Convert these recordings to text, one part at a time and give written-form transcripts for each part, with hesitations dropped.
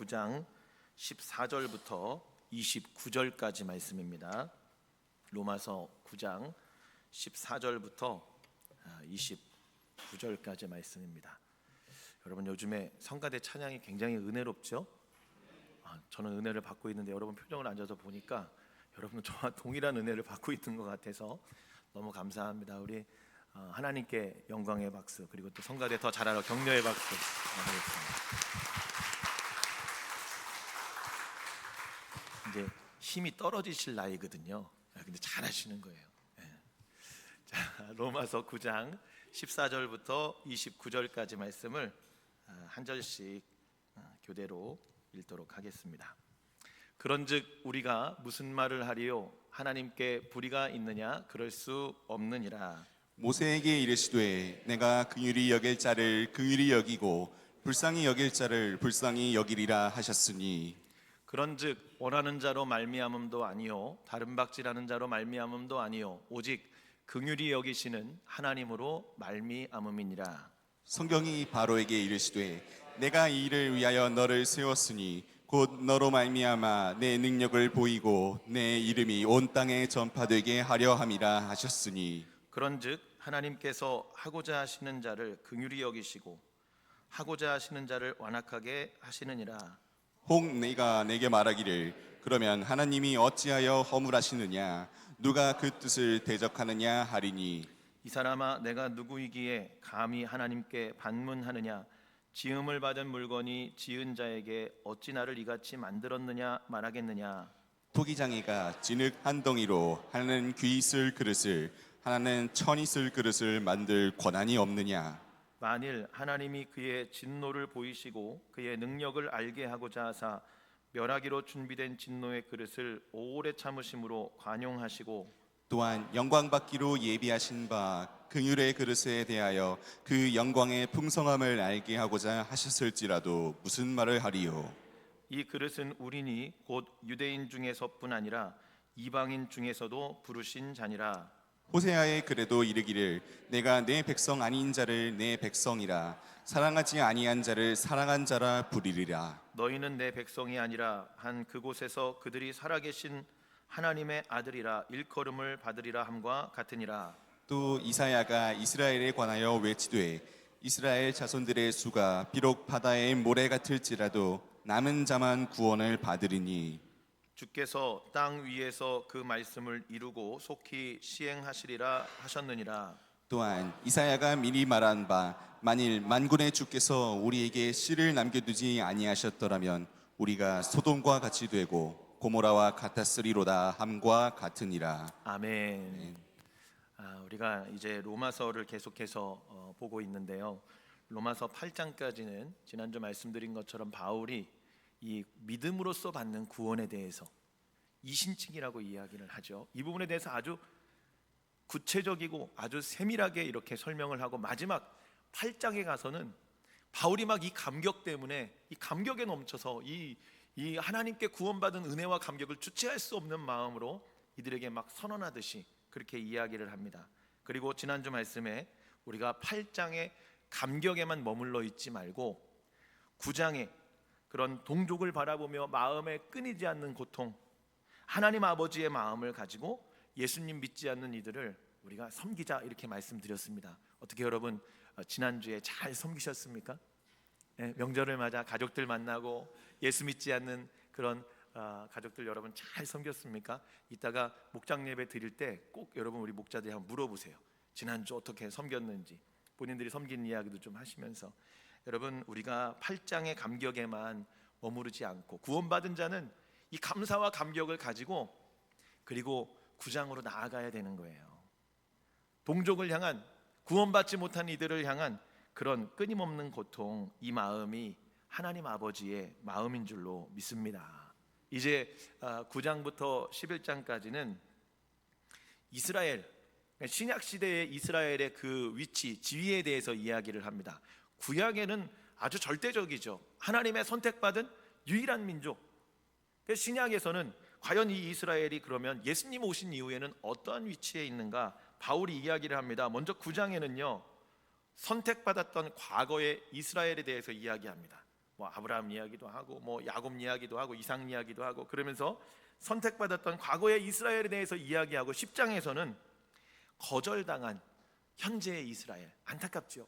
9장 14절부터 29절까지 말씀입니다. 로마서 9장 14절부터 29절까지 말씀입니다. 여러분, 요즘에 성가대 찬양이 굉장히 은혜롭죠? 저는 은혜를 받고 있는데 여러분 표정을 앉아서 보니까 여러분은 저와 동일한 은혜를 받고 있는 것 같아서 너무 감사합니다. 우리 하나님께 영광의 박수, 그리고 또 성가대 더 잘하러 격려의 박수 나누겠습니다. 이제 힘이 떨어지실 나이거든요. 근데 잘하시는 거예요. 자, 로마서 9장 14절부터 29절까지 말씀을 한 절씩 교대로 읽도록 하겠습니다. 그런즉 우리가 무슨 말을 하리요? 하나님께 불의가 있느냐? 그럴 수 없느니라. 모세에게 이르시되 내가 긍휼히 여길 자를 긍휼히 여기고 불쌍히 여길 자를 불쌍히 여기리라 하셨으니, 그런즉 원하는 자로 말미암음도 아니요 다른 박질하는 자로 말미암음도 아니요 오직 긍휼히 여기시는 하나님으로 말미암음이니라. 성경이 바로에게 이르시되 내가 이 일을 위하여 너를 세웠으니 곧 너로 말미암아 내 능력을 보이고 내 이름이 온 땅에 전파되게 하려 함이라 하셨으니, 그런즉 하나님께서 하고자 하시는 자를 긍휼히 여기시고 하고자 하시는 자를 완악하게 하시느니라. 혹 네가 내게 말하기를 그러면 하나님이 어찌하여 허물하시느냐, 누가 그 뜻을 대적하느냐 하리니, 이 사람아, 내가 누구이기에 감히 하나님께 반문하느냐? 지음을 받은 물건이 지은 자에게 어찌 나를 이같이 만들었느냐 말하겠느냐? 토기장이가 진흙 한 덩이로 하나는 귀 있을 그릇을 하나는 천 있을 그릇을 만들 권한이 없느냐? 만일 하나님이 그의 진노를 보이시고 그의 능력을 알게 하고자 하사 멸하기로 준비된 진노의 그릇을 오래 참으심으로 관용하시고, 또한 영광 받기로 예비하신 바 긍휼의 그릇에 대하여 그 영광의 풍성함을 알게 하고자 하셨을지라도 무슨 말을 하리요? 이 그릇은 우리니 곧 유대인 중에서뿐 아니라 이방인 중에서도 부르신 자니라. 호세아에 그래도 이르기를 내가 내 백성 아닌 자를 내 백성이라 사랑하지 아니한 자를 사랑한 자라 부리리라. 너희는 내 백성이 아니라 한 그곳에서 그들이 살아계신 하나님의 아들이라 일컬음을 받으리라 함과 같으니라. 또 이사야가 이스라엘에 관하여 외치되 이스라엘 자손들의 수가 비록 바다의 모래 같을지라도 남은 자만 구원을 받으리니, 주께서 땅 위에서 그 말씀을 이루고 속히 시행하시리라 하셨느니라. 또한 이사야가 미리 말한 바 만일 만군의 주께서 우리에게 씨를 남겨두지 아니하셨더라면 우리가 소돔과 같이 되고 고모라와 같았으리로다 함과 같으니라. 아멘. 우리가 이제 로마서를 계속해서 보고 있는데요. 로마서 8장까지는 지난주 말씀드린 것처럼 바울이 이 믿음으로써 받는 구원에 대해서 이신칭이라고 이야기를 하죠. 이 부분에 대해서 아주 구체적이고 아주 세밀하게 이렇게 설명을 하고, 마지막 8장에 가서는 바울이 막 이 감격 때문에, 이 감격에 넘쳐서 이 하나님께 구원받은 은혜와 감격을 주체할 수 없는 마음으로 이들에게 막 선언하듯이 그렇게 이야기를 합니다. 그리고 지난주 말씀에 우리가 8장의 감격에만 머물러 있지 말고 9장에 그런 동족을 바라보며 마음에 끊이지 않는 고통, 하나님 아버지의 마음을 가지고 예수님 믿지 않는 이들을 우리가 섬기자, 이렇게 말씀드렸습니다. 어떻게 여러분 지난주에 잘 섬기셨습니까? 네, 명절을 맞아 가족들 만나고 예수 믿지 않는 그런 가족들 여러분 잘 섬겼습니까? 이따가 목장 예배 드릴 때 꼭 여러분 우리 목자들이 한번 물어보세요. 지난주 어떻게 섬겼는지, 본인들이 섬긴 이야기도 좀 하시면서. 여러분, 우리가 8장의 감격에만 머무르지 않고 구원받은 자는 이 감사와 감격을 가지고 그리고 9장으로 나아가야 되는 거예요. 동족을 향한, 구원받지 못한 이들을 향한 그런 끊임없는 고통, 이 마음이 하나님 아버지의 마음인 줄로 믿습니다. 이제 9장부터 11장까지는 이스라엘, 신약 시대의 이스라엘의 그 위치, 지위에 대해서 이야기를 합니다. 구약에는 아주 절대적이죠. 하나님의 선택받은 유일한 민족. 신약에서는 과연 이 이스라엘이 그러면 예수님 오신 이후에는 어떠한 위치에 있는가? 바울이 이야기를 합니다. 먼저 9장에는요 선택받았던 과거의 이스라엘에 대해서 이야기합니다. 뭐 아브라함 이야기도 하고 뭐 야곱 이야기도 하고 이삭 이야기도 하고 그러면서 선택받았던 과거의 이스라엘에 대해서 이야기하고 10장에서는 거절당한 현재의 이스라엘, 안타깝죠.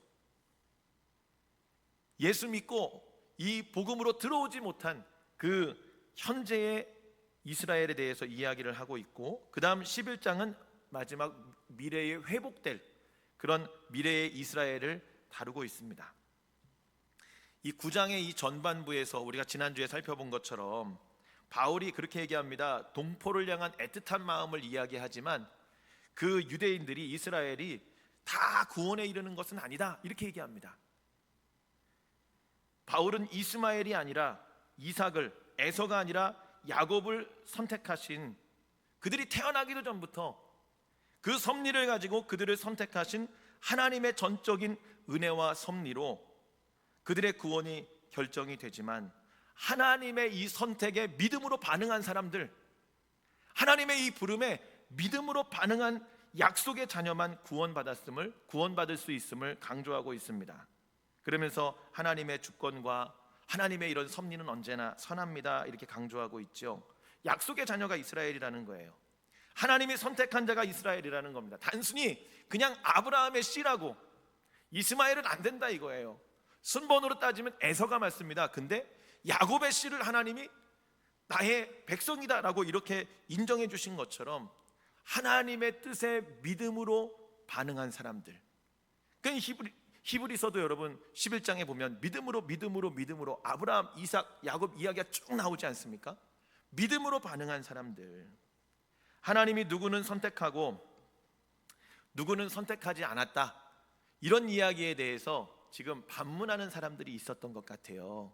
예수 믿고 이 복음으로 들어오지 못한 그 현재의 이스라엘에 대해서 이야기를 하고 있고, 그 다음 11장은 마지막 미래에 회복될 그런 미래의 이스라엘을 다루고 있습니다. 이 9장의 이 전반부에서 우리가 지난주에 살펴본 것처럼 바울이 그렇게 얘기합니다. 동포를 향한 애틋한 마음을 이야기하지만 그 유대인들이, 이스라엘이 다 구원에 이르는 것은 아니다, 이렇게 얘기합니다. 바울은 이스마엘이 아니라 이삭을, 에서가 아니라 야곱을 선택하신, 그들이 태어나기도 전부터 그 섭리를 가지고 그들을 선택하신 하나님의 전적인 은혜와 섭리로 그들의 구원이 결정이 되지만, 하나님의 이 선택에 믿음으로 반응한 사람들, 하나님의 이 부름에 믿음으로 반응한 약속의 자녀만 구원받을 수 있음을 강조하고 있습니다. 그러면서 하나님의 주권과 하나님의 이런 섭리는 언제나 선합니다, 이렇게 강조하고 있죠. 약속의 자녀가 이스라엘이라는 거예요. 하나님이 선택한 자가 이스라엘이라는 겁니다. 단순히 그냥 아브라함의 씨라고 이스마엘은 안 된다 이거예요. 순번으로 따지면 에서가 맞습니다. 근데 야곱의 씨를 하나님이 나의 백성이다라고 이렇게 인정해 주신 것처럼 하나님의 뜻에 믿음으로 반응한 사람들, 그러니까 히브리서도 여러분 11장에 보면 믿음으로 아브라함, 이삭, 야곱 이야기가 쭉 나오지 않습니까? 믿음으로 반응한 사람들, 하나님이 누구는 선택하고 누구는 선택하지 않았다, 이런 이야기에 대해서 지금 반문하는 사람들이 있었던 것 같아요.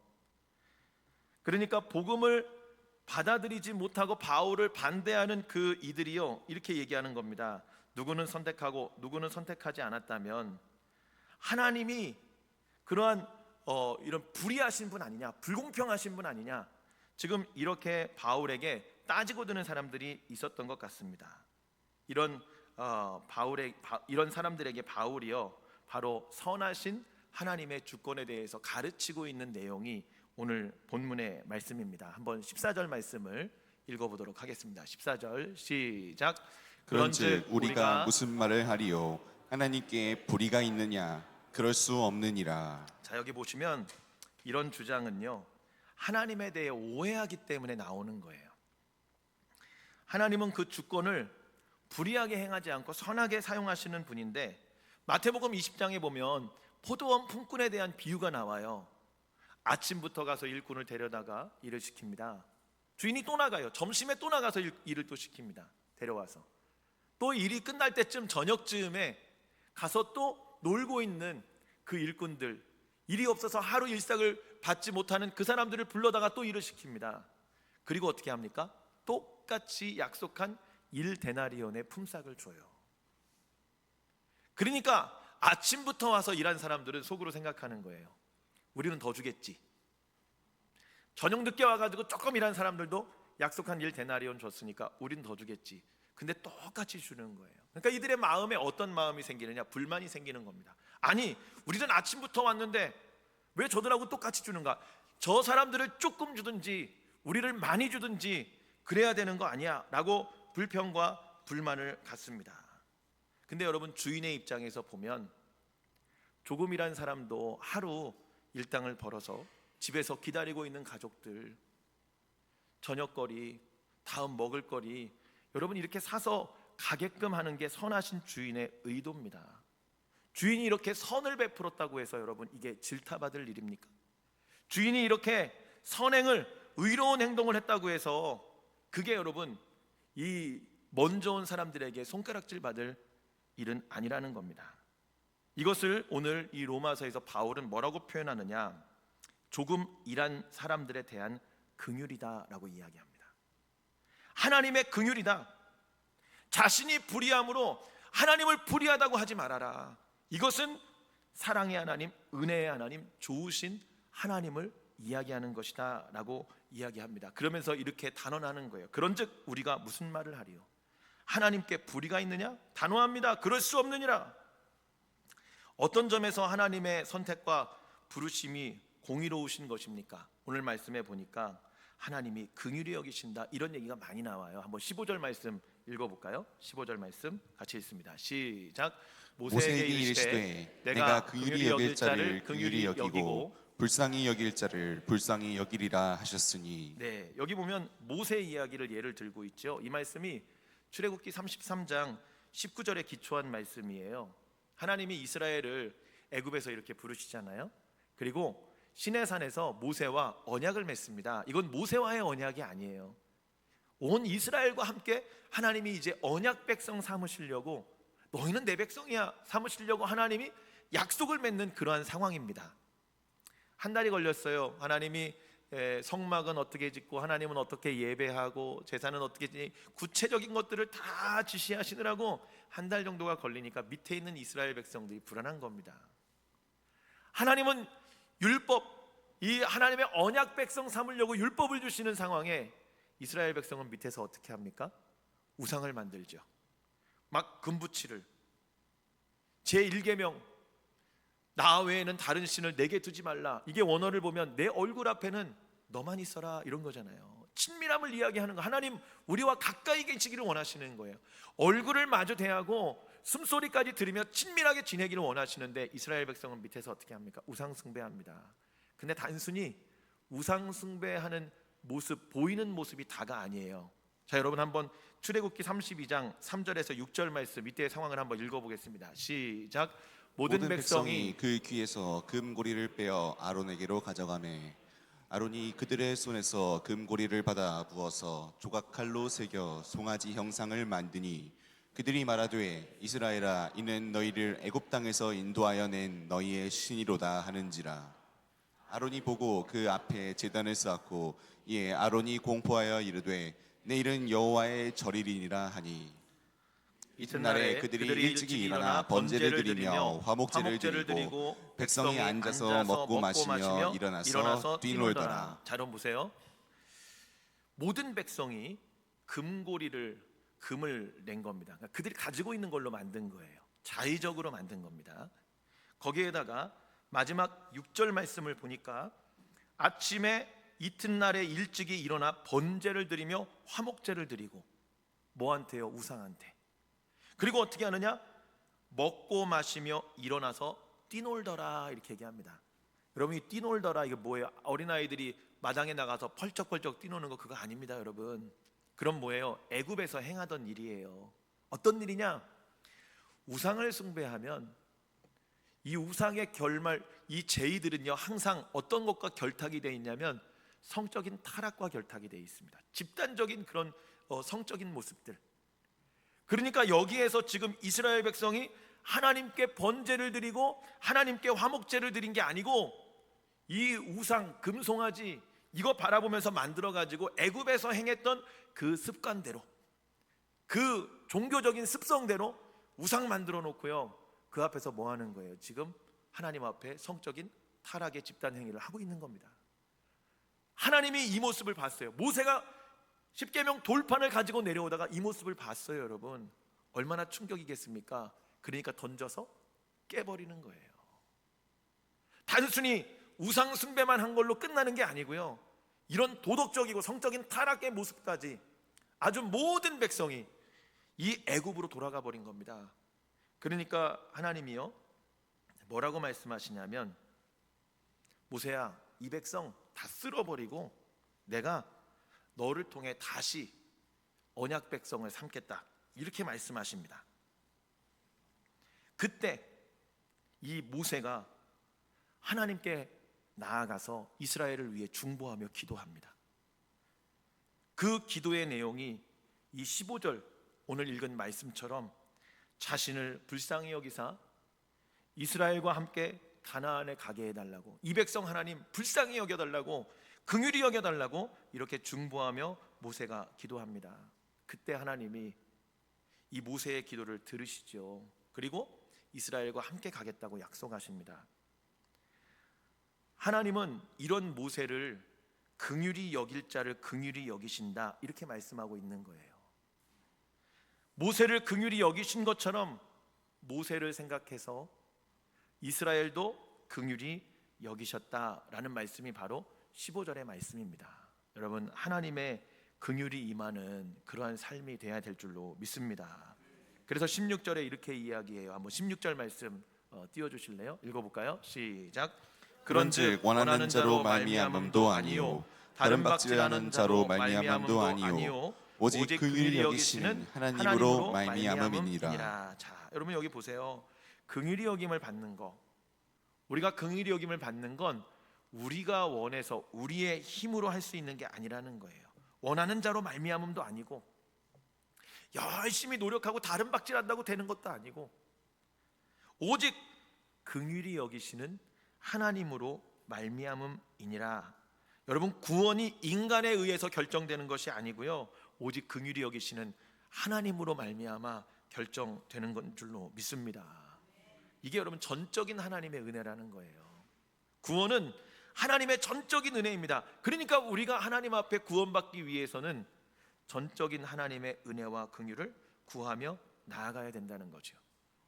그러니까 복음을 받아들이지 못하고 바울을 반대하는 그 이들이요, 이렇게 얘기하는 겁니다. 누구는 선택하고 누구는 선택하지 않았다면 하나님이 그러한 이런 불의하신 분 아니냐, 불공평하신 분 아니냐, 지금 이렇게 바울에게 따지고 드는 사람들이 있었던 것 같습니다. 이런 사람들에게 바울이요, 바로 선하신 하나님의 주권에 대해서 가르치고 있는 내용이 오늘 본문의 말씀입니다. 한번 14절 말씀을 읽어보도록 하겠습니다. 14절 시작. 그런즉 우리가 무슨 말을 하리요? 하나님께 불의가 있느냐? 그럴 수 없느니라. 자, 여기 보시면 이런 주장은요, 하나님에 대해 오해하기 때문에 나오는 거예요. 하나님은 그 주권을 불의하게 행하지 않고 선하게 사용하시는 분인데, 마태복음 20장에 보면 포도원 품꾼에 대한 비유가 나와요. 아침부터 가서 일꾼을 데려다가 일을 시킵니다. 주인이 또 나가요. 점심에 또 나가서 일을 또 시킵니다. 데려와서 또 일이 끝날 때쯤, 저녁쯤에 가서 또 놀고 있는 그 일꾼들, 일이 없어서 하루 일삭을 받지 못하는 그 사람들을 불러다가 또 일을 시킵니다. 그리고 어떻게 합니까? 똑같이 약속한 1데나리온의 품삯을 줘요. 그러니까 아침부터 와서 일한 사람들은 속으로 생각하는 거예요. 우리는 더 주겠지. 저녁 늦게 와가지고 조금 일한 사람들도 약속한 1데나리온 줬으니까 우리는 더 주겠지. 근데 똑같이 주는 거예요. 그러니까 이들의 마음에 어떤 마음이 생기느냐? 불만이 생기는 겁니다. 아니, 우리는 아침부터 왔는데 왜 저들하고 똑같이 주는가? 저 사람들을 조금 주든지 우리를 많이 주든지 그래야 되는 거 아니야? 라고 불평과 불만을 갖습니다. 근데 여러분, 주인의 입장에서 보면 조금 일한 사람도 하루 일당을 벌어서 집에서 기다리고 있는 가족들, 저녁거리, 다음 먹을거리, 여러분 이렇게 사서 가게끔 하는 게 선하신 주인의 의도입니다. 주인이 이렇게 선을 베풀었다고 해서 여러분 이게 질타받을 일입니까? 주인이 이렇게 선행을, 의로운 행동을 했다고 해서 그게 여러분 이 먼저 온 사람들에게 손가락질 받을 일은 아니라는 겁니다. 이것을 오늘 이 로마서에서 바울은 뭐라고 표현하느냐? 조금 일한 사람들에 대한 긍휼이다라고 이야기합니다. 하나님의 긍휼이다. 자신이 불의함으로 하나님을 불의하다고 하지 말아라. 이것은 사랑의 하나님, 은혜의 하나님, 좋으신 하나님을 이야기하는 것이다 라고 이야기합니다. 그러면서 이렇게 단언하는 거예요. 그런즉 우리가 무슨 말을 하리요? 하나님께 불의가 있느냐? 단호합니다. 그럴 수 없느니라. 어떤 점에서 하나님의 선택과 부르심이 공의로우신 것입니까? 오늘 말씀에 보니까 하나님이 긍휼히 여기신다 이런 얘기가 많이 나와요. 한번 15절 말씀 읽어볼까요? 15절 말씀 같이 읽습니다. 시작. 모세에게 이르시되 내가 긍휼히 여길 자를 긍휼히 여기고 불쌍히 여길 자를 불쌍히 여기리라 하셨으니. 네, 여기 보면 모세 이야기를 예를 들고 있죠. 이 말씀이 출애굽기 33장 19절에 기초한 말씀이에요. 하나님이 이스라엘을 애굽에서 이렇게 부르시잖아요. 그리고 시내산에서 모세와 언약을 맺습니다. 이건 모세와의 언약이 아니에요. 온 이스라엘과 함께 하나님이 이제 언약 백성 삼으시려고, 너희는 내 백성이야 삼으시려고 하나님이 약속을 맺는 그러한 상황입니다. 한 달이 걸렸어요. 하나님이 성막은 어떻게 짓고 하나님은 어떻게 예배하고 제사는 어떻게 지니 구체적인 것들을 다 지시하시느라고 한 달 정도가 걸리니까 밑에 있는 이스라엘 백성들이 불안한 겁니다. 하나님은 율법, 이 하나님의 언약 백성 삼으려고 율법을 주시는 상황에 이스라엘 백성은 밑에서 어떻게 합니까? 우상을 만들죠. 막 금부치를, 제1계명 나 외에는 다른 신을 내게 두지 말라. 이게 원어를 보면 내 얼굴 앞에는 너만 있어라 이런 거잖아요. 친밀함을 이야기하는 거. 하나님 우리와 가까이 계시기를 원하시는 거예요. 얼굴을 마주 대하고 숨소리까지 들으며 친밀하게 지내기를 원하시는데 이스라엘 백성은 밑에서 어떻게 합니까? 우상 숭배합니다. 근데 단순히 우상 숭배하는 모습, 보이는 모습이 다가 아니에요. 자, 여러분 한번 출애굽기 32장 3절에서 6절 말씀 이때의 상황을 한번 읽어보겠습니다. 시작. 모든 백성이 그 귀에서 금고리를 빼어 아론에게로 가져가매 아론이 그들의 손에서 금고리를 받아 부어서 조각칼로 새겨 송아지 형상을 만드니 그들이 말하되 이스라엘아 이는 너희를 애굽 땅에서 인도하여 낸 너희의 신이로다 하는지라. 아론이 보고 그 앞에 제단을 쌓았고 이에 아론이 공포하여 이르되 내일은 여호와의 절이리니라 하니 이튿날에 그들이 일찍이 일어나 번제를 드리며 화목제를 드리고 백성이 앉아서 먹고 마시며 일어나서 뛰놀더라. 자, 여러분 보세요. 모든 백성이 금을 낸 겁니다. 그러니까 그들이 가지고 있는 걸로 만든 거예요. 자의적으로 만든 겁니다. 거기에다가 마지막 6절 말씀을 보니까 아침에 이튿날에 일찍이 일어나 번제를 드리며 화목제를 드리고 뭐한테요? 우상한테. 그리고 어떻게 하느냐? 먹고 마시며 일어나서 뛰놀더라 이렇게 얘기합니다. 여러분 이 뛰놀더라 이게 뭐예요? 어린아이들이 마당에 나가서 펄쩍펄쩍 뛰노는 거 그거 아닙니다, 여러분. 그럼 뭐예요? 애굽에서 행하던 일이에요. 어떤 일이냐? 우상을 숭배하면 이 우상의 결말, 이 제의들은요 항상 어떤 것과 결탁이 되어 있냐면 성적인 타락과 결탁이 되어 있습니다. 집단적인 그런 성적인 모습들. 그러니까 여기에서 지금 이스라엘 백성이 하나님께 번제를 드리고 하나님께 화목제를 드린 게 아니고 이 우상 금송아지 이거 바라보면서 만들어 가지고 애굽에서 행했던 그 습관대로, 그 종교적인 습성대로 우상 만들어 놓고요 그 앞에서 뭐 하는 거예요? 지금 하나님 앞에 성적인 타락의 집단 행위를 하고 있는 겁니다. 하나님이 이 모습을 봤어요. 모세가 십계명 돌판을 가지고 내려오다가 이 모습을 봤어요. 여러분 얼마나 충격이겠습니까? 그러니까 던져서 깨버리는 거예요. 단순히 우상 숭배만 한 걸로 끝나는 게 아니고요 이런 도덕적이고 성적인 타락의 모습까지 아주 모든 백성이 이 애굽으로 돌아가 버린 겁니다. 그러니까 하나님이요 뭐라고 말씀하시냐면 모세야 이 백성 다 쓸어버리고 내가 너를 통해 다시 언약 백성을 삼겠다 이렇게 말씀하십니다. 그때 이 모세가 하나님께 나아가서 이스라엘을 위해 중보하며 기도합니다. 그 기도의 내용이 이 15절 오늘 읽은 말씀처럼 자신을 불쌍히 여기사 이스라엘과 함께 가나안에 가게 해달라고, 이 백성 하나님 불쌍히 여겨달라고, 긍휼히 여겨달라고 이렇게 중보하며 모세가 기도합니다. 그때 하나님이 이 모세의 기도를 들으시죠. 그리고 이스라엘과 함께 가겠다고 약속하십니다. 하나님은 이런 모세를 긍휼히 여길 자를 긍휼히 여기신다 이렇게 말씀하고 있는 거예요. 모세를 긍휼히 여기신 것처럼 모세를 생각해서 이스라엘도 긍휼히 여기셨다라는 말씀이 바로 15절의 말씀입니다. 여러분, 하나님의 긍휼이 임하는 그러한 삶이 돼야 될 줄로 믿습니다. 그래서 16절에 이렇게 이야기해요. 한번 16절 말씀 띄워주실래요? 읽어볼까요? 시작. 그런즉 원하는 자로 말미암음도 아니요 다른 박질하는 자로 말미암음도 아니요 오직 긍휼히 여기시는 하나님으로 말미암음이니라. 자, 여러분 여기 보세요. 긍휼히 여김을 받는 거, 우리가 긍휼히 여김을 받는 건 우리가 원해서 우리의 힘으로 할 수 있는 게 아니라는 거예요. 원하는 자로 말미암음도 아니고 열심히 노력하고 다른 박질한다고 되는 것도 아니고 오직 긍휼히 여기시는 하나님으로 말미암음이니라. 여러분, 구원이 인간에 의해서 결정되는 것이 아니고요, 오직 긍휼히 여기시는 하나님으로 말미암아 결정되는 건 줄로 믿습니다. 이게 여러분 전적인 하나님의 은혜라는 거예요. 구원은 하나님의 전적인 은혜입니다. 그러니까 우리가 하나님 앞에 구원받기 위해서는 전적인 하나님의 은혜와 긍휼을 구하며 나아가야 된다는 거죠.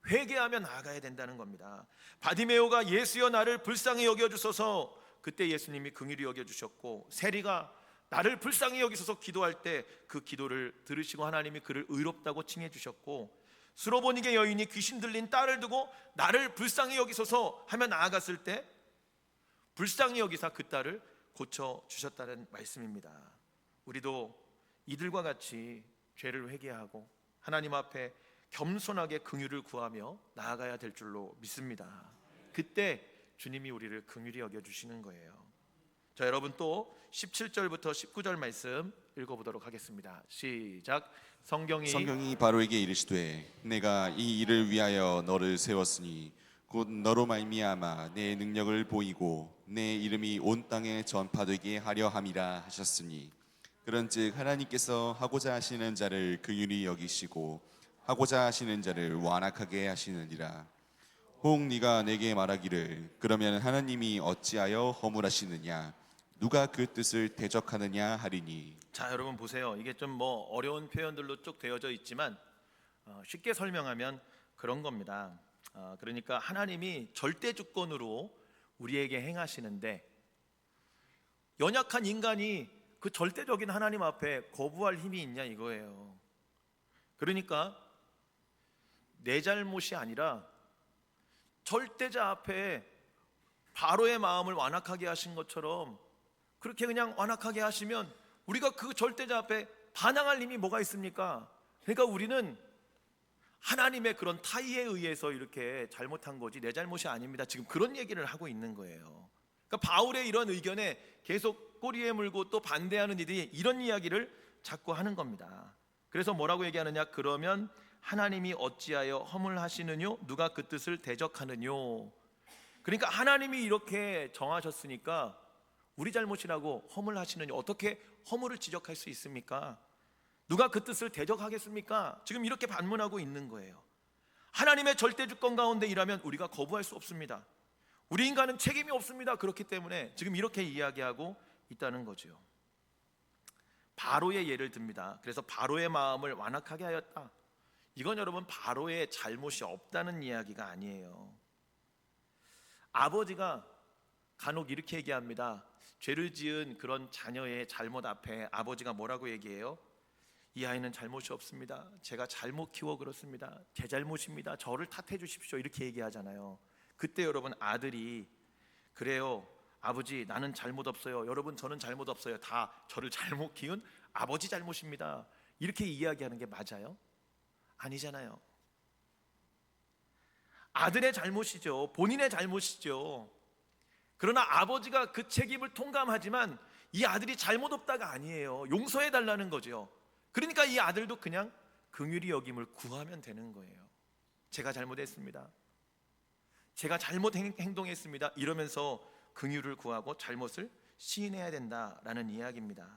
회개하며 나아가야 된다는 겁니다. 바디메오가 예수여 나를 불쌍히 여겨주소서, 그때 예수님이 긍휼히 여겨주셨고, 세리가 나를 불쌍히 여기소서 기도할 때 그 기도를 들으시고 하나님이 그를 의롭다고 칭해 주셨고, 수로보니게 여인이 귀신 들린 딸을 두고 나를 불쌍히 여기소서 하며 나아갔을 때 불쌍히 여기사 그 딸을 고쳐 주셨다는 말씀입니다. 우리도 이들과 같이 죄를 회개하고 하나님 앞에 겸손하게 긍휼을 구하며 나아가야 될 줄로 믿습니다. 그때 주님이 우리를 긍휼히 여겨주시는 거예요. 자, 여러분 또 17절부터 19절 말씀 읽어보도록 하겠습니다. 시작. 성경이 바로에게 이르시되 내가 이 일을 위하여 너를 세웠으니 곧 너로 말미암아 내 능력을 보이고 내 이름이 온 땅에 전파되게 하려 함이라 하셨으니, 그런즉 하나님께서 하고자 하시는 자를 긍휼히 여기시고 하고자 하시는 자를 완악하게 하시느니라. 혹 네가 내게 말하기를 그러면 하나님이 어찌하여 허물하시느냐, 누가 그 뜻을 대적하느냐 하리니. 자, 여러분 보세요. 이게 좀 어려운 표현들로 쭉 되어져 있지만 쉽게 설명하면 그런 겁니다. 그러니까 하나님이 절대 주권으로 우리에게 행하시는데 연약한 인간이 그 절대적인 하나님 앞에 거부할 힘이 있냐 이거예요. 그러니까 내 잘못이 아니라 절대자 앞에 바로의 마음을 완악하게 하신 것처럼 그렇게 그냥 완악하게 하시면 우리가 그 절대자 앞에 반항할 힘이 뭐가 있습니까? 그러니까 우리는 하나님의 그런 타의에 의해서 이렇게 잘못한 거지 내 잘못이 아닙니다. 지금 그런 얘기를 하고 있는 거예요. 그러니까 바울의 이런 의견에 계속 꼬리에 물고 또 반대하는 이들이 이런 이야기를 자꾸 하는 겁니다. 그래서 뭐라고 얘기하느냐? 그러면 하나님이 어찌하여 허물하시느뇨? 누가 그 뜻을 대적하느뇨? 그러니까 하나님이 이렇게 정하셨으니까 우리 잘못이라고 허물하시느뇨? 어떻게 허물을 지적할 수 있습니까? 누가 그 뜻을 대적하겠습니까? 지금 이렇게 반문하고 있는 거예요. 하나님의 절대 주권 가운데 일하면 우리가 거부할 수 없습니다. 우리 인간은 책임이 없습니다. 그렇기 때문에 지금 이렇게 이야기하고 있다는 거죠. 바로의 예를 듭니다. 그래서 바로의 마음을 완악하게 하였다. 이건 여러분 바로의 잘못이 없다는 이야기가 아니에요. 아버지가 간혹 이렇게 얘기합니다. 죄를 지은 그런 자녀의 잘못 앞에 아버지가 뭐라고 얘기해요? 이 아이는 잘못이 없습니다. 제가 잘못 키워 그렇습니다. 제 잘못입니다. 저를 탓해 주십시오. 이렇게 얘기하잖아요. 그때 여러분 아들이 그래요. 아버지 나는 잘못 없어요. 여러분 저는 잘못 없어요. 다 저를 잘못 키운 아버지 잘못입니다. 이렇게 이야기하는 게 맞아요? 아니잖아요. 아들의 잘못이죠. 본인의 잘못이죠. 그러나 아버지가 그 책임을 통감하지만 이 아들이 잘못 없다가 아니에요. 용서해 달라는 거죠. 그러니까 이 아들도 그냥 긍휼히 여김을 구하면 되는 거예요. 제가 잘못했습니다. 제가 잘못 행동했습니다. 이러면서 긍휼을 구하고 잘못을 시인해야 된다라는 이야기입니다.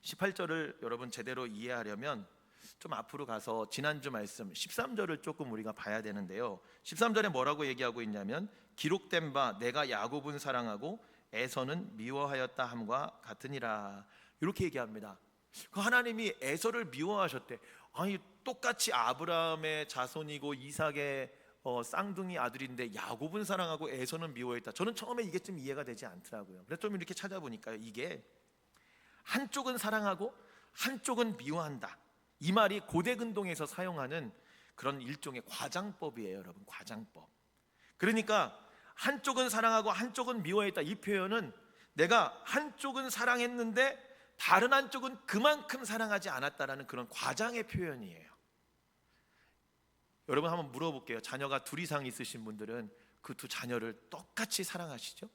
18절을 여러분 제대로 이해하려면 좀 앞으로 가서 지난주 말씀 13절을 조금 우리가 봐야 되는데요. 13절에 뭐라고 얘기하고 있냐면 기록된 바 내가 야곱은 사랑하고 에서는 미워하였다 함과 같으니라. 이렇게 얘기합니다. 그 하나님이 에서를 미워하셨대. 아니 똑같이 아브라함의 자손이고 이삭의 쌍둥이 아들인데 야곱은 사랑하고 에서는 미워했다. 저는 처음에 이게 좀 이해가 되지 않더라고요. 그래서 좀 이렇게 찾아보니까 이게 한쪽은 사랑하고 한쪽은 미워한다. 이 말이 고대 근동에서 사용하는 그런 일종의 과장법이에요, 여러분. 과장법. 그러니까 한쪽은 사랑하고 한쪽은 미워했다. 이 표현은 내가 한쪽은 사랑했는데 다른 한쪽은 그만큼 사랑하지 않았다라는 그런 과장의 표현이에요. 여러분 한번 물어볼게요. 자녀가 둘 이상 있으신 분들은 그 두 자녀를 똑같이 사랑하시죠?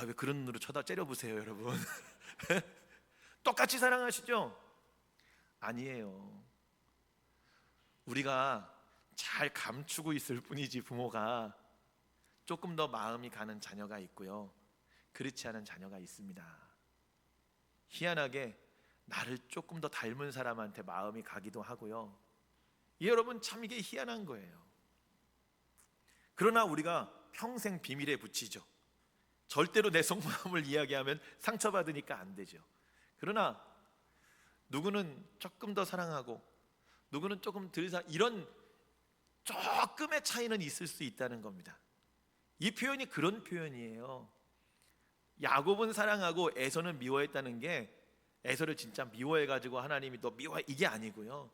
왜 그런 눈으로 째려보세요, 여러분. 똑같이 사랑하시죠? 아니에요. 우리가 잘 감추고 있을 뿐이지 부모가 조금 더 마음이 가는 자녀가 있고요, 그렇지 않은 자녀가 있습니다. 희한하게 나를 조금 더 닮은 사람한테 마음이 가기도 하고요. 여러분 참 이게 희한한 거예요. 그러나 우리가 평생 비밀에 붙이죠. 절대로 내 속마음을 이야기하면 상처받으니까 안 되죠. 그러나 누구는 조금 더 사랑하고 누구는 조금 덜 이런 조금의 차이는 있을 수 있다는 겁니다. 이 표현이 그런 표현이에요. 야곱은 사랑하고 에서는 미워했다는 게 에서를 진짜 미워해가지고 하나님이 너 미워해 이게 아니고요,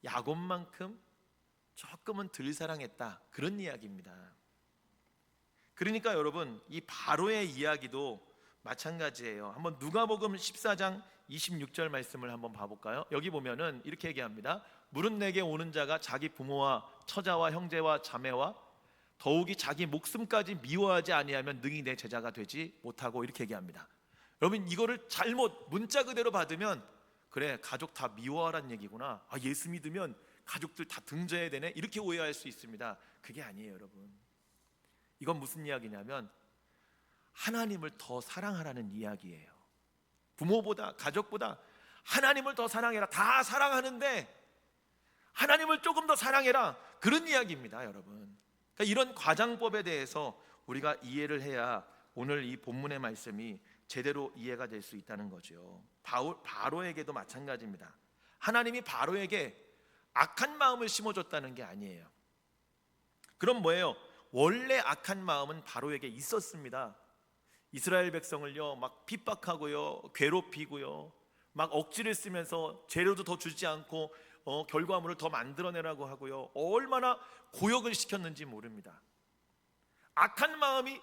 야곱만큼 조금은 덜 사랑했다, 그런 이야기입니다. 그러니까 여러분 이 바로의 이야기도 마찬가지예요. 한번 누가복음 14장 26절 말씀을 한번 봐볼까요? 여기 보면은 이렇게 얘기합니다. 물은 내게 오는 자가 자기 부모와 처자와 형제와 자매와 더욱이 자기 목숨까지 미워하지 아니하면 능히 내 제자가 되지 못하고, 이렇게 얘기합니다. 여러분 이거를 잘못 문자 그대로 받으면 그래 가족 다 미워하란 얘기구나, 예수 믿으면 가족들 다 등져야 되네, 이렇게 오해할 수 있습니다. 그게 아니에요, 여러분. 이건 무슨 이야기냐면 하나님을 더 사랑하라는 이야기예요. 부모보다 가족보다 하나님을 더 사랑해라. 다 사랑하는데 하나님을 조금 더 사랑해라, 그런 이야기입니다, 여러분. 그러니까 이런 과장법에 대해서 우리가 이해를 해야 오늘 이 본문의 말씀이 제대로 이해가 될 수 있다는 거죠. 바로에게도 마찬가지입니다. 하나님이 바로에게 악한 마음을 심어줬다는 게 아니에요. 그럼 뭐예요? 원래 악한 마음은 바로에게 있었습니다. 이스라엘 백성을요 막 핍박하고요, 괴롭히고요, 막 억지를 쓰면서 재료도 더 주지 않고 결과물을 더 만들어내라고 하고요, 얼마나 고역을 시켰는지 모릅니다. 악한 마음이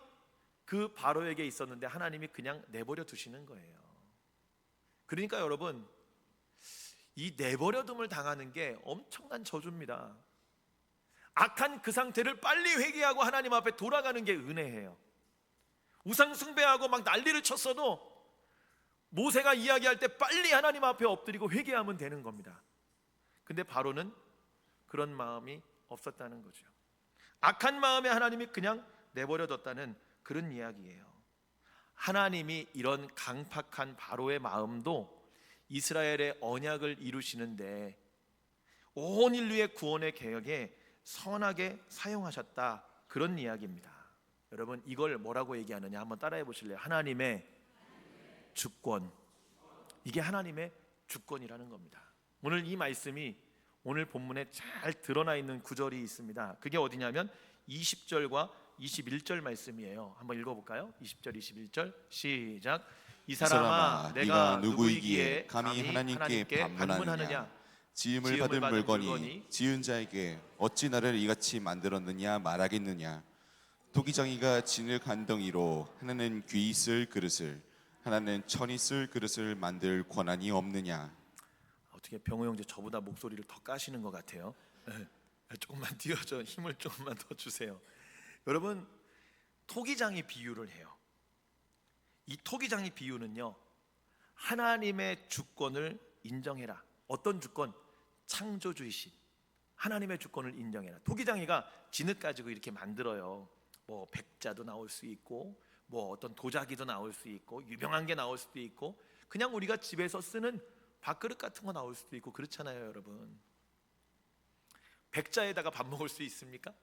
그 바로에게 있었는데 하나님이 그냥 내버려 두시는 거예요. 그러니까 여러분 이 내버려둠을 당하는 게 엄청난 저주입니다. 악한 그 상태를 빨리 회개하고 하나님 앞에 돌아가는 게 은혜예요. 우상 숭배하고 막 난리를 쳤어도 모세가 이야기할 때 빨리 하나님 앞에 엎드리고 회개하면 되는 겁니다. 근데 바로는 그런 마음이 없었다는 거죠. 악한 마음에 하나님이 그냥 내버려뒀다는 그런 이야기예요. 하나님이 이런 강팍한 바로의 마음도 이스라엘의 언약을 이루시는데 온 인류의 구원의 계획에 선하게 사용하셨다, 그런 이야기입니다. 여러분 이걸 뭐라고 얘기하느냐 한번 따라해 보실래요? 하나님의 주권. 이게 하나님의 주권이라는 겁니다. 오늘 이 말씀이 오늘 본문에 잘 드러나 있는 구절이 있습니다. 그게 어디냐면 20절과 21절 말씀이에요. 한번 읽어볼까요? 20절 21절 시작. 이 사람아 내가 누구이기에 감히 하나님께 반문하느냐? 지음을 받은 물건이 지은 자에게 어찌 나를 이같이 만들었느냐 말하겠느냐? 토기장이가 진을 간덩이로 하나는 귀 있을 그릇을 하나는 천 있을 그릇을 만들 권한이 없느냐? 어떻게 병호 형제 저보다 목소리를 더 까시는 것 같아요. 조금만 띄워줘, 힘을 조금만 더 주세요. 여러분 토기장이 비유를 해요. 이 토기장이 비유는요 하나님의 주권을 인정해라. 어떤 주권? 창조주이신 하나님의 주권을 인정해라. 토기장이가 진흙 가지고 이렇게 만들어요. 뭐 백자도 나올 수 있고 뭐 어떤 도자기도 나올 수 있고 유명한 게 나올 수도 있고 그냥 우리가 집에서 쓰는 밥그릇 같은 거 나올 수도 있고 그렇잖아요, 여러분. 백자에다가 밥 먹을 수 있습니까?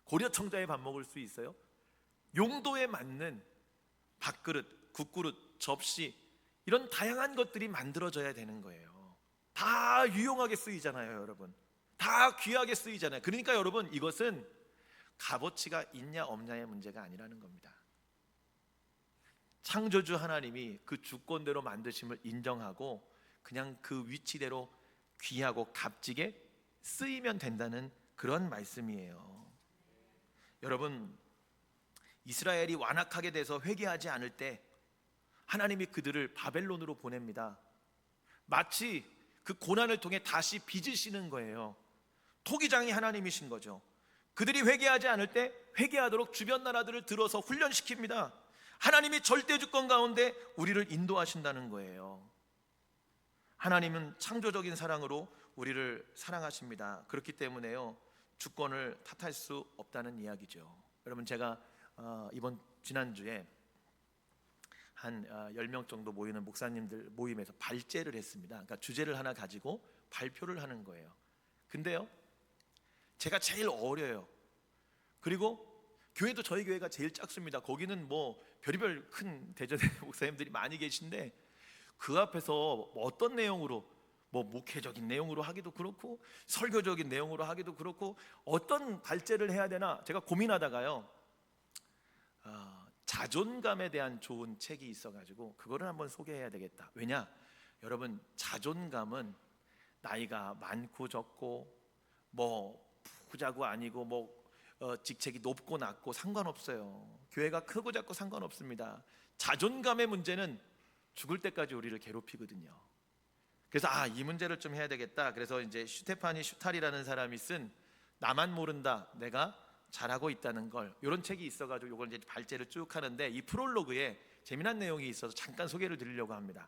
고려청자에 밥 먹을 수 있어요? 용도에 맞는 밥그릇, 국그릇, 접시 이런 다양한 것들이 만들어져야 되는 거예요. 다 유용하게 쓰이잖아요, 여러분. 다 귀하게 쓰이잖아요. 그러니까 여러분, 이것은 값어치가 있냐 없냐의 문제가 아니라는 겁니다. 창조주 하나님이 그 주권대로 만드심을 인정하고 그냥 그 위치대로 귀하고 값지게 쓰이면 된다는 그런 말씀이에요. 여러분, 이스라엘이 완악하게 돼서 회개하지 않을 때 하나님이 그들을 바벨론으로 보냅니다. 마치 그 고난을 통해 다시 빚으시는 거예요. 토기장이 하나님이신 거죠. 그들이 회개하지 않을 때 회개하도록 주변 나라들을 들어서 훈련시킵니다. 하나님이 절대 주권 가운데 우리를 인도하신다는 거예요. 하나님은 창조적인 사랑으로 우리를 사랑하십니다. 그렇기 때문에요, 주권을 탓할 수 없다는 이야기죠. 여러분, 제가 지난주에 한 10명 정도 모이는 목사님들 모임에서 발제를 했습니다. 그러니까 주제를 하나 가지고 발표를 하는 거예요. 근데요, 제가 제일 어려요. 그리고 교회도 저희 교회가 제일 작습니다. 거기는 뭐 별의별 큰 대전의 목사님들이 많이 계신데 그 앞에서 뭐 어떤 내용으로, 뭐 목회적인 내용으로 하기도 그렇고 설교적인 내용으로 하기도 그렇고 어떤 발제를 해야 되나 제가 고민하다가요, 자존감에 대한 좋은 책이 있어가지고 그거를 한번 소개해야 되겠다. 왜냐, 여러분, 자존감은 나이가 많고 적고 뭐 부자고 아니고 뭐 직책이 높고 낮고 상관없어요. 교회가 크고 작고 상관없습니다. 자존감의 문제는 죽을 때까지 우리를 괴롭히거든요. 그래서 이 문제를 좀 해야 되겠다. 그래서 이제 슈테파니 슈탈이라는 사람이 쓴 나만 모른다, 내가 잘하고 있다는 걸, 이런 책이 있어가지고 이걸 이제 발제를 쭉 하는데, 이 프롤로그에 재미난 내용이 있어서 잠깐 소개를 드리려고 합니다.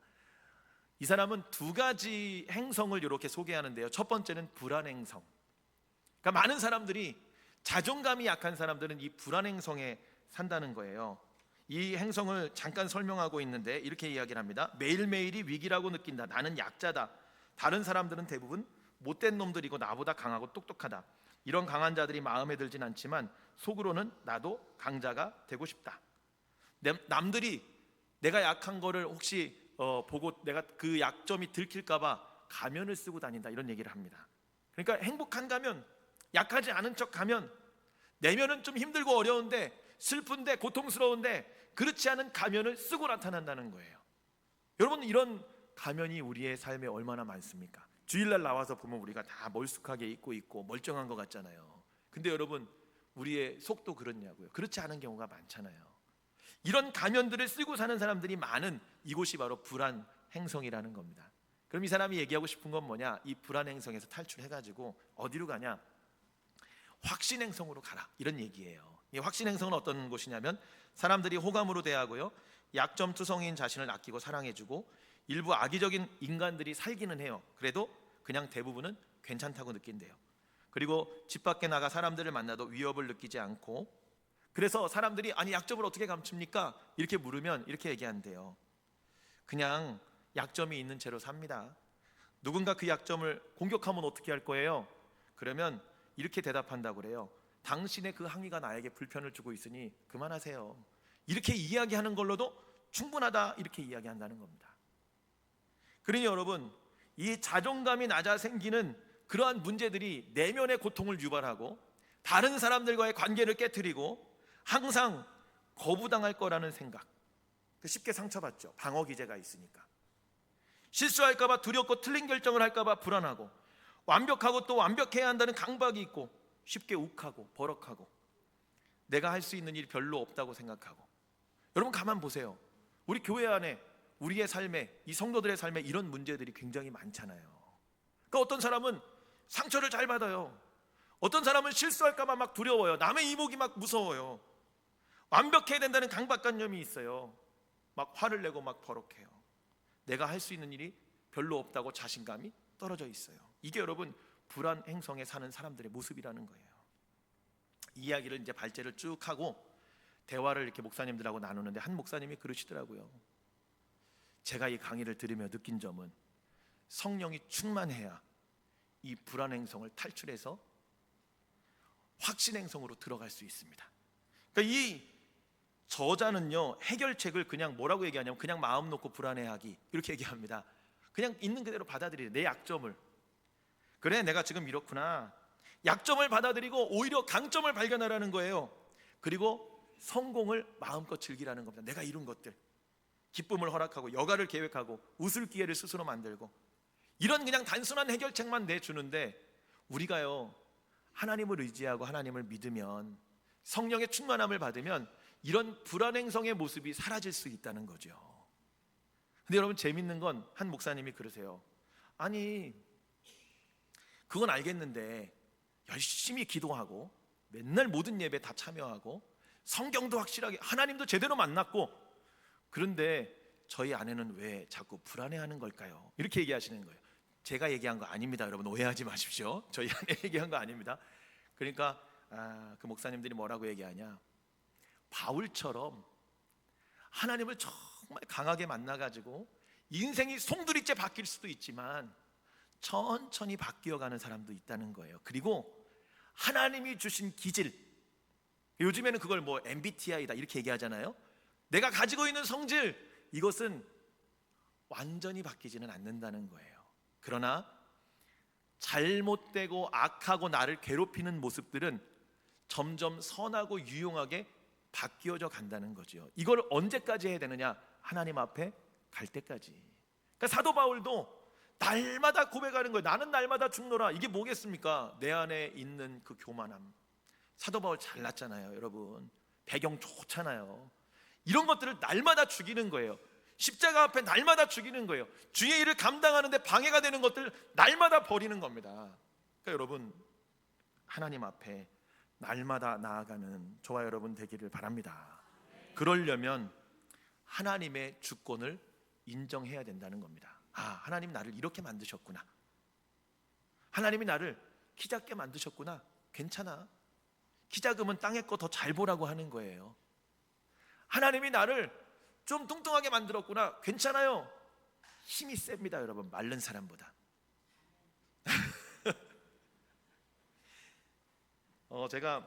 이 사람은 두 가지 행성을 이렇게 소개하는데요. 첫 번째는 불안행성. 그러니까 많은 사람들이, 자존감이 약한 사람들은 이 불안행성에 산다는 거예요. 이 행성을 잠깐 설명하고 있는데 이렇게 이야기를 합니다. 매일매일이 위기라고 느낀다. 나는 약자다. 다른 사람들은 대부분 못된 놈들이고 나보다 강하고 똑똑하다. 이런 강한 자들이 마음에 들진 않지만 속으로는 나도 강자가 되고 싶다. 남들이 내가 약한 거를 혹시 보고 내가 그 약점이 들킬까 봐 가면을 쓰고 다닌다, 이런 얘기를 합니다. 그러니까 행복한 가면, 약하지 않은 척 가면, 내면은 좀 힘들고 어려운데, 슬픈데 고통스러운데 그렇지 않은 가면을 쓰고 나타난다는 거예요. 여러분, 이런 가면이 우리의 삶에 얼마나 많습니까? 주일날 나와서 보면 우리가 다 멀쑥하게 입고 있고 멀쩡한 것 같잖아요. 근데 여러분, 우리의 속도 그렇냐고요? 그렇지 않은 경우가 많잖아요. 이런 가면들을 쓰고 사는 사람들이 많은 이곳이 바로 불안 행성이라는 겁니다. 그럼 이 사람이 얘기하고 싶은 건 뭐냐? 이 불안 행성에서 탈출해가지고 어디로 가냐? 확신 행성으로 가라, 이런 얘기예요. 이 확신 행성은 어떤 곳이냐면, 사람들이 호감으로 대하고요, 약점투성이인 자신을 아끼고 사랑해주고, 일부 악의적인 인간들이 살기는 해요. 그래도 그냥 대부분은 괜찮다고 느낀대요. 그리고 집 밖에 나가 사람들을 만나도 위협을 느끼지 않고, 그래서 사람들이 아니 약점을 어떻게 감춥니까? 이렇게 물으면 이렇게 얘기한대요. 그냥 약점이 있는 채로 삽니다. 누군가 그 약점을 공격하면 어떻게 할 거예요? 그러면 이렇게 대답한다고 그래요. 당신의 그 항의가 나에게 불편을 주고 있으니 그만하세요. 이렇게 이야기하는 걸로도 충분하다, 이렇게 이야기한다는 겁니다. 그러니 여러분, 이 자존감이 낮아 생기는 그러한 문제들이 내면의 고통을 유발하고 다른 사람들과의 관계를 깨트리고 항상 거부당할 거라는 생각, 쉽게 상처받죠. 방어 기제가 있으니까. 실수할까 봐 두렵고 틀린 결정을 할까 봐 불안하고, 완벽하고 또 완벽해야 한다는 강박이 있고, 쉽게 욱하고 버럭하고, 내가 할 수 있는 일이 별로 없다고 생각하고. 여러분, 가만 보세요. 우리 교회 안에, 우리의 삶에, 이 성도들의 삶에 이런 문제들이 굉장히 많잖아요. 그러니까 어떤 사람은 상처를 잘 받아요. 어떤 사람은 실수할까 봐 막 두려워요. 남의 이목이 막 무서워요. 완벽해야 된다는 강박관념이 있어요. 막 화를 내고 막 버럭해요. 내가 할 수 있는 일이 별로 없다고 자신감이 떨어져 있어요. 이게 여러분, 불안 행성에 사는 사람들의 모습이라는 거예요. 이 이야기를 이제 발제를 쭉 하고 대화를 이렇게 목사님들하고 나누는데, 한 목사님이 그러시더라고요. 제가 이 강의를 들으며 느낀 점은, 성령이 충만해야 이 불안 행성을 탈출해서 확신 행성으로 들어갈 수 있습니다. 그러니까 이 저자는요, 해결책을 그냥 뭐라고 얘기하냐면, 그냥 마음 놓고 불안해하기, 이렇게 얘기합니다. 그냥 있는 그대로 받아들이래, 내 약점을. 그래, 내가 지금 이렇구나. 약점을 받아들이고 오히려 강점을 발견하라는 거예요. 그리고 성공을 마음껏 즐기라는 겁니다. 내가 이룬 것들, 기쁨을 허락하고 여가를 계획하고 웃을 기회를 스스로 만들고, 이런 그냥 단순한 해결책만 내주는데, 우리가요 하나님을 의지하고 하나님을 믿으면, 성령의 충만함을 받으면 이런 불안행성의 모습이 사라질 수 있다는 거죠. 근데 여러분, 재밌는 건 한 목사님이 그러세요. 아니, 그건 알겠는데 열심히 기도하고 맨날 모든 예배 다 참여하고 성경도 확실하게, 하나님도 제대로 만났고, 그런데 저희 아내는 왜 자꾸 불안해하는 걸까요? 이렇게 얘기하시는 거예요. 제가 얘기한 거 아닙니다. 여러분, 오해하지 마십시오. 저희 아내 얘기한 거 아닙니다. 그러니까 그 목사님들이 뭐라고 얘기하냐, 바울처럼 하나님을 정말 강하게 만나가지고 인생이 송두리째 바뀔 수도 있지만 천천히 바뀌어가는 사람도 있다는 거예요. 그리고 하나님이 주신 기질, 요즘에는 그걸 뭐 MBTI다 이렇게 얘기하잖아요. 내가 가지고 있는 성질, 이것은 완전히 바뀌지는 않는다는 거예요. 그러나 잘못되고 악하고 나를 괴롭히는 모습들은 점점 선하고 유용하게 바뀌어져 간다는 거죠. 이걸 언제까지 해야 되느냐? 하나님 앞에 갈 때까지. 그러니까 사도 바울도 날마다 고백하는 거예요. 나는 날마다 죽노라. 이게 뭐겠습니까? 내 안에 있는 그 교만함. 사도 바울 잘났잖아요, 여러분. 배경 좋잖아요. 이런 것들을 날마다 죽이는 거예요. 십자가 앞에 날마다 죽이는 거예요. 주의 일을 감당하는데 방해가 되는 것들 날마다 버리는 겁니다. 그러니까 여러분, 하나님 앞에 날마다 나아가는 저와 여러분 되기를 바랍니다. 그러려면 하나님의 주권을 인정해야 된다는 겁니다. 아, 하나님 나를 이렇게 만드셨구나. 하나님이 나를 키 작게 만드셨구나. 괜찮아. 키 작으면 땅의 거 더 잘 보라고 하는 거예요. 하나님이 나를 좀 뚱뚱하게 만들었구나. 괜찮아요. 힘이 셉니다, 여러분. 마른 사람보다. 제가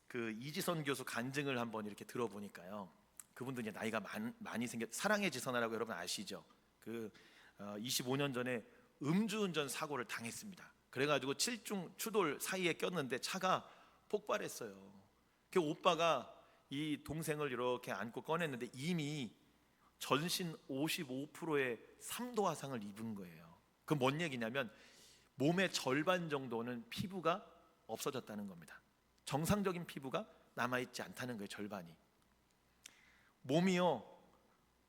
그 이지선 교수 간증을 한번 이렇게 들어보니까요, 그분도 이제 나이가 많이 생겼, 사랑의 지선이라고 여러분 아시죠? 그 25년 전에 음주운전 사고를 당했습니다. 그래가지고 7중 추돌 사이에 꼈는데 차가 폭발했어요. 그 오빠가 이 동생을 이렇게 안고 꺼냈는데 이미 전신 55%의 3도 화상을 입은 거예요. 그 뭔 얘기냐면 몸의 절반 정도는 피부가 없어졌다는 겁니다. 정상적인 피부가 남아있지 않다는 거예요. 절반이. 몸이요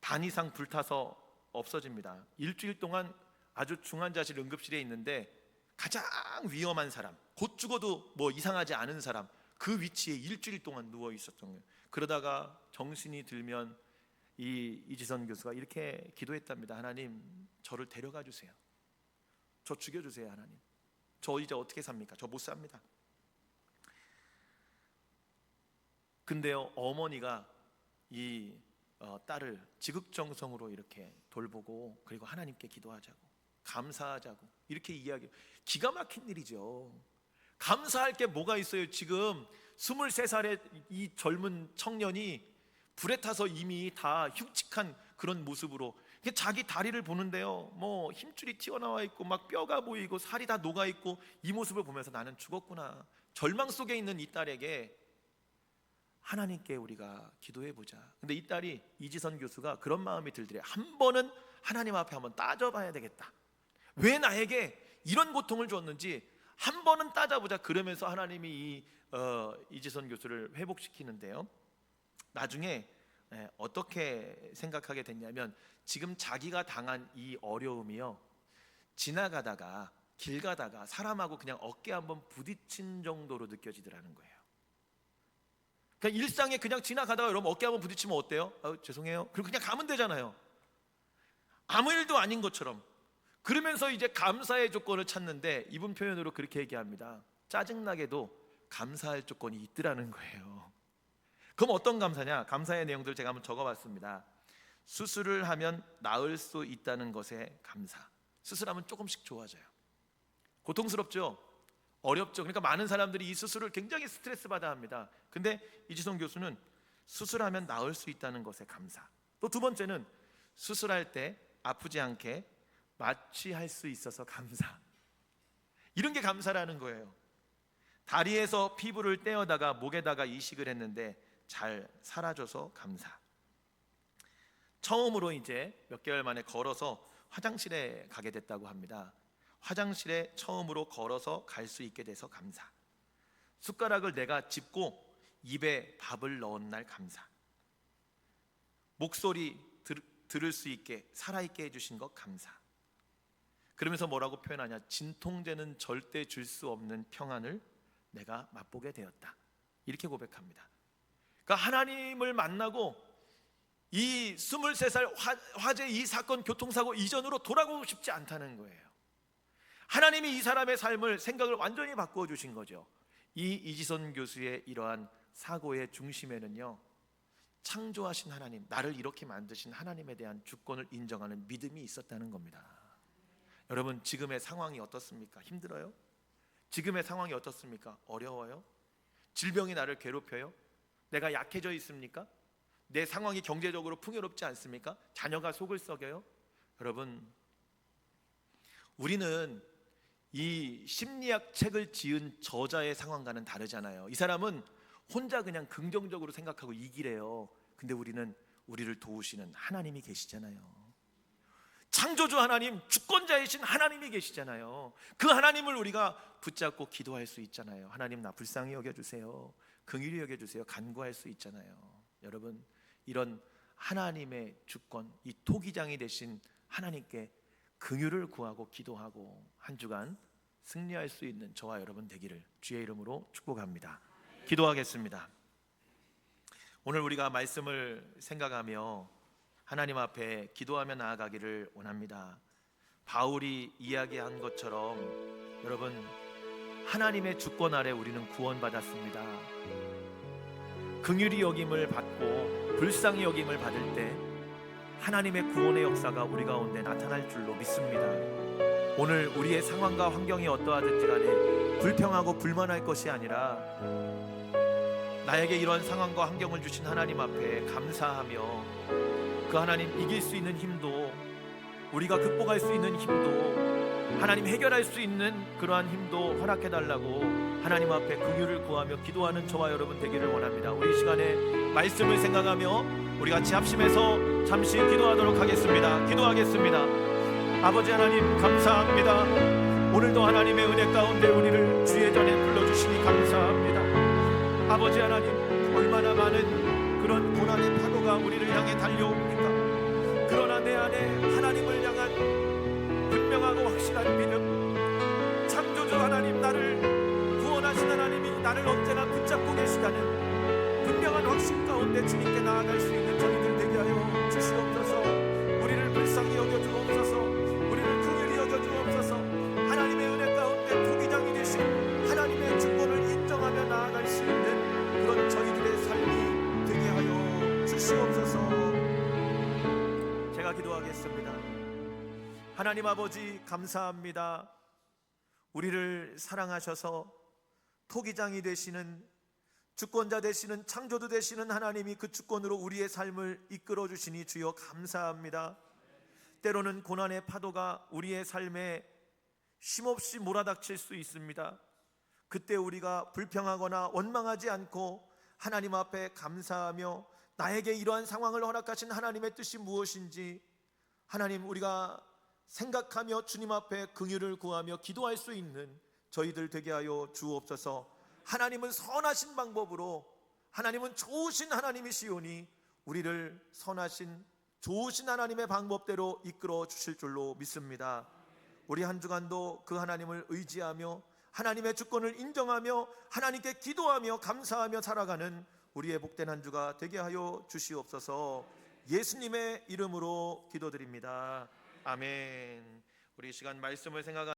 반 이상 불타서 없어집니다. 일주일 동안 아주 중환자실 응급실에 있는데 가장 위험한 사람, 곧 죽어도 뭐 이상하지 않은 사람, 그 위치에 일주일 동안 누워 있었던 거예요. 그러다가 정신이 들면 이지선 교수가 이렇게 기도했답니다. 하나님, 저를 데려가 주세요. 저 죽여주세요. 하나님, 저 이제 어떻게 삽니까? 저 못 삽니다. 근데요, 어머니가 이 딸을 지극정성으로 이렇게 돌보고, 그리고 하나님께 기도하자고, 감사하자고 이렇게 이야기. 기가 막힌 일이죠. 감사할 게 뭐가 있어요? 지금 23살의 이 젊은 청년이 불에 타서 이미 다 흉측한 그런 모습으로 자기 다리를 보는데요, 뭐 힘줄이 튀어나와 있고 막 뼈가 보이고 살이 다 녹아 있고, 이 모습을 보면서 나는 죽었구나. 절망 속에 있는 이 딸에게 하나님께 우리가 기도해 보자. 근데 이 딸이, 이지선 교수가 그런 마음이 들더래. 한 번은 하나님 앞에 한번 따져봐야 되겠다. 왜 나에게 이런 고통을 줬는지 한 번은 따져보자. 그러면서 하나님이 이지선 교수를 회복시키는데요, 나중에 어떻게 생각하게 됐냐면, 지금 자기가 당한 이 어려움이요, 지나가다가 길 가다가 사람하고 그냥 어깨 한번 부딪힌 정도로 느껴지더라는 거예요. 그냥 일상에 그냥 지나가다가 여러분 어깨 한번 부딪히면 어때요? 죄송해요. 그리고 그냥 가면 되잖아요. 아무 일도 아닌 것처럼. 그러면서 이제 감사의 조건을 찾는데, 이분 표현으로 그렇게 얘기합니다. 짜증나게도 감사할 조건이 있더라는 거예요. 그럼 어떤 감사냐? 감사의 내용들 제가 한번 적어봤습니다. 수술을 하면 나을 수 있다는 것에 감사. 수술하면 조금씩 좋아져요. 고통스럽죠? 어렵죠? 그러니까 많은 사람들이 이 수술을 굉장히 스트레스 받아 합니다. 근데 이지선 교수는 수술하면 나을 수 있다는 것에 감사. 또 두 번째는 수술할 때 아프지 않게 마취할 수 있어서 감사. 이런 게 감사라는 거예요. 다리에서 피부를 떼어다가 목에다가 이식을 했는데 잘 사라져서 감사. 처음으로 이제 몇 개월 만에 걸어서 화장실에 가게 됐다고 합니다. 화장실에 처음으로 걸어서 갈 수 있게 돼서 감사. 숟가락을 내가 짚고 입에 밥을 넣은 날 감사. 목소리 들을 수 있게 살아있게 해주신 것 감사. 그러면서 뭐라고 표현하냐? 진통제는 절대 줄 수 없는 평안을 내가 맛보게 되었다. 이렇게 고백합니다. 그러니까 하나님을 만나고 이 23살 화재 이 사건 교통사고 이전으로 돌아가고 싶지 않다는 거예요. 하나님이 이 사람의 삶을 생각을 완전히 바꾸어 주신 거죠. 이 이지선 교수의 이러한 사고의 중심에는요, 창조하신 하나님, 나를 이렇게 만드신 하나님에 대한 주권을 인정하는 믿음이 있었다는 겁니다. 여러분, 지금의 상황이 어떻습니까? 힘들어요? 지금의 상황이 어떻습니까? 어려워요? 질병이 나를 괴롭혀요? 내가 약해져 있습니까? 내 상황이 경제적으로 풍요롭지 않습니까? 자녀가 속을 썩여요? 여러분, 우리는 이 심리학 책을 지은 저자의 상황과는 다르잖아요. 이 사람은 혼자 그냥 긍정적으로 생각하고 이기래요. 근데 우리는 우리를 도우시는 하나님이 계시잖아요. 창조주 하나님, 주권자이신 하나님이 계시잖아요. 그 하나님을 우리가 붙잡고 기도할 수 있잖아요. 하나님, 나 불쌍히 여겨주세요. 긍휼히 여겨주세요. 간구할 수 있잖아요. 여러분, 이런 하나님의 주권, 이 토기장이 되신 하나님께 긍휼을 구하고 기도하고 한 주간 승리할 수 있는 저와 여러분 되기를 주의 이름으로 축복합니다. 기도하겠습니다. 오늘 우리가 말씀을 생각하며 하나님 앞에 기도하며 나아가기를 원합니다. 바울이 이야기한 것처럼 여러분, 하나님의 주권 아래 우리는 구원받았습니다. 긍휼히 여김을 받고 불쌍히 여김을 받을 때 하나님의 구원의 역사가 우리 가운데 나타날 줄로 믿습니다. 오늘 우리의 상황과 환경이 어떠하든지 간에 불평하고 불만할 것이 아니라 나에게 이런 상황과 환경을 주신 하나님 앞에 감사하며 그 하나님 이길 수 있는 힘도, 우리가 극복할 수 있는 힘도, 하나님 해결할 수 있는 그러한 힘도 허락해달라고 하나님 앞에 긍휼을 구하며 기도하는 저와 여러분 되기를 원합니다. 우리 이 시간에 말씀을 생각하며 우리 같이 합심해서 잠시 기도하도록 하겠습니다. 기도하겠습니다. 아버지 하나님, 감사합니다. 오늘도 하나님의 은혜 가운데 우리를 주의 전에 불러주시니 감사합니다. 아버지 하나님, 얼마나 많은 그런 고난의 파도가 우리를 향해 달려옵니까? 그러나 내 안에 하나님을 향한 분명하고 확실한 믿음, 창조주 하나님, 나를 구원하신 하나님이 나를 언제나 붙잡고 계시다는 분명한 확신 가운데 주님께 나아갈 수 있는 저희들 되게 하여 주시옵소서. 우리를 불쌍히 여겨주옵소서. 우리를 긍휼히 여겨주옵소서. 하나님의 은혜 가운데 토기장이 되신 하나님의 주권을 인정하며 나아갈 수 있는 그런 저희들의 삶이 되게 하여 주시옵소서. 제가 기도하겠습니다. 하나님 아버지, 감사합니다. 우리를 사랑하셔서 토기장이 되시는, 주권자 되시는, 창조주 되시는 하나님이 그 주권으로 우리의 삶을 이끌어 주시니 주여 감사합니다. 때로는 고난의 파도가 우리의 삶에 쉼없이 몰아닥칠 수 있습니다. 그때 우리가 불평하거나 원망하지 않고 하나님 앞에 감사하며 나에게 이러한 상황을 허락하신 하나님의 뜻이 무엇인지 하나님, 우리가 생각하며 주님 앞에 긍휼을 구하며 기도할 수 있는 저희들 되게 하여 주옵소서. 하나님은 선하신 방법으로, 하나님은 좋으신 하나님이시오니 우리를 선하신 좋으신 하나님의 방법대로 이끌어 주실 줄로 믿습니다. 우리 한 주간도 그 하나님을 의지하며 하나님의 주권을 인정하며 하나님께 기도하며 감사하며 살아가는 우리의 복된 한 주가 되게 하여 주시옵소서. 예수님의 이름으로 기도드립니다. 아멘. 우리 이 시간 말씀을 생각하는